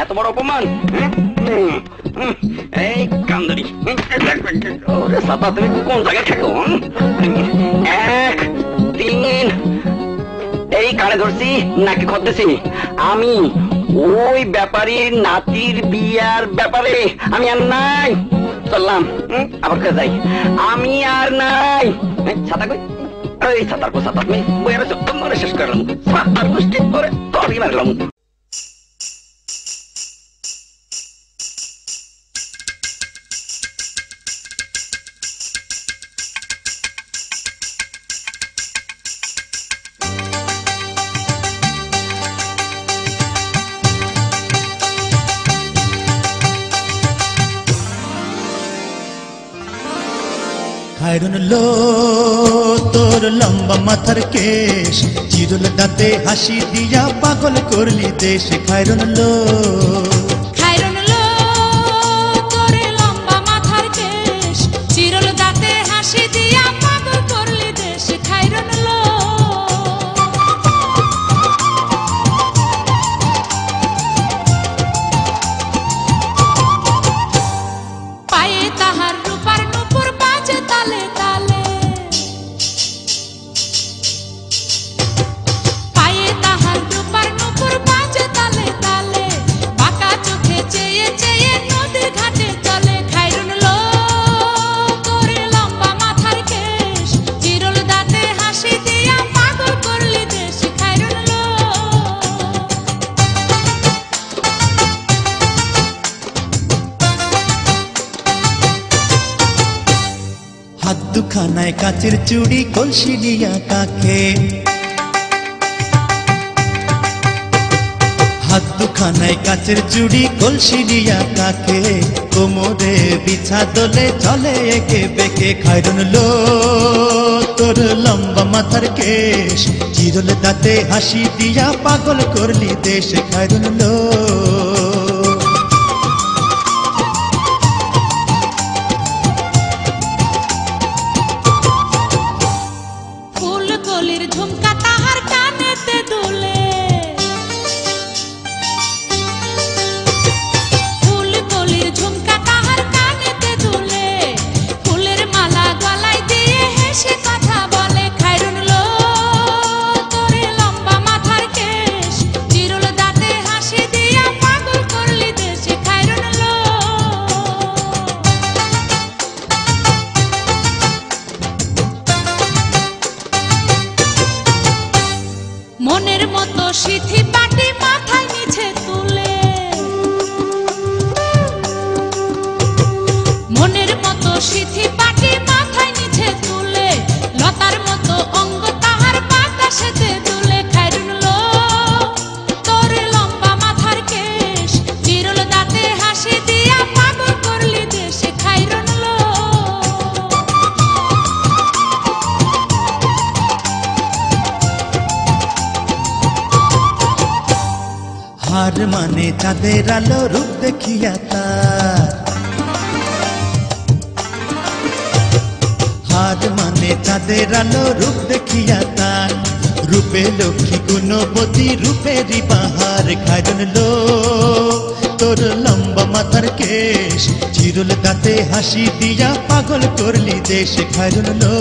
এত বড় অপমান। এই কান্দরি, ওরে সাতা তুমি কোন জায়গায় থাকো? 1 3 এই কানে ধরছি নাকি খদ্দেছি আমি ওই ব্যাপারীর নাতির বিয়ার ব্যাপারে আমি আর নাই। চললাম, আবার কে যাই, আমি আর নাই। ছাতা কই? এই ছাতার কো ছাতা তুমি বইয়ারে তোমারে শেষ করলাম, ছাতার গোষ্ঠী করে তরি মারলাম। খায়রুন লো তোর লম্বা মাথার কেশ, চিরুল দাঁতে হাসি দিয়া পাগল করলি দেশ। খায়রুন লো তোর লম্বা মাথার কেশ, চিরুল দাঁতে হাসি দিয়া পাগল করলি দেশ। খায়রুন লো পায়ে তাহার রূপার নূপুর বাজে তালে তালে, পায়ে তাহার রূপার নূপুর বাজে তালে তালে, বাঁকা চোখে চেয়ে চেয়ে নদীর ঘাটে চলে। খায়রুন লো তোর লম্বা মাথার কেশ, চিরুল দাঁতে হাসি দিয়া পাগল করলি দেশ। খায়রুন লো হাত দুখানায় কাচের চুড়ি, কলসি নিয়া কাকে। হাত দুখানায় কাচের চুড়ি, কলসি নিয়া কাকে। কোমরে বিছা দোলে চলে একে বেকে। খায়রুন লো তোর লম্বা মাথার কেশ, চিরুল দাঁতে হাসি দিয়া পাগল করলি দেশ। খায়রুন লো ফুল কলির ঝুমকা তাহার কানেতে দুলে, ফুল কলির ঝুমকা তাহার কানেতে দুলে, ফুলের মালা গলায় দিয়ে হেসে কথা বলে। খায়রুন লো তোর লম্বা মাথার কেশ, চিরুল দাঁতে হাসি দিয়া পাগল করলি দেশ। খায়রুন লো মনের মতো সিথি পাটি মাথায় নিচে তুলে, মনের মতো সিথি পাটি মাথায় নিচে তুলে, লতার মতো অঙ্গ তাহার বাতাসেতে দুলে। খায়রুন লো তোর লম্বা মাথার কেশ, চিরুল দাঁতে হাসি দিয়া পাগল করলি দেশ। খায়রুন লো হার মানে চাঁদের আলো, রূপ দেখিয়া তার। হার মানে চাঁদের আলো, রূপ দেখিয়া তার। রূপে লক্ষ্মী গুণবতী, রূপেরই বাহার। খায়রুন লো তোর লম্বা মাথার কেশ, চিরুল দাঁতে হাসি দিয়া পাগল করলি দেশ। খায়রুন লো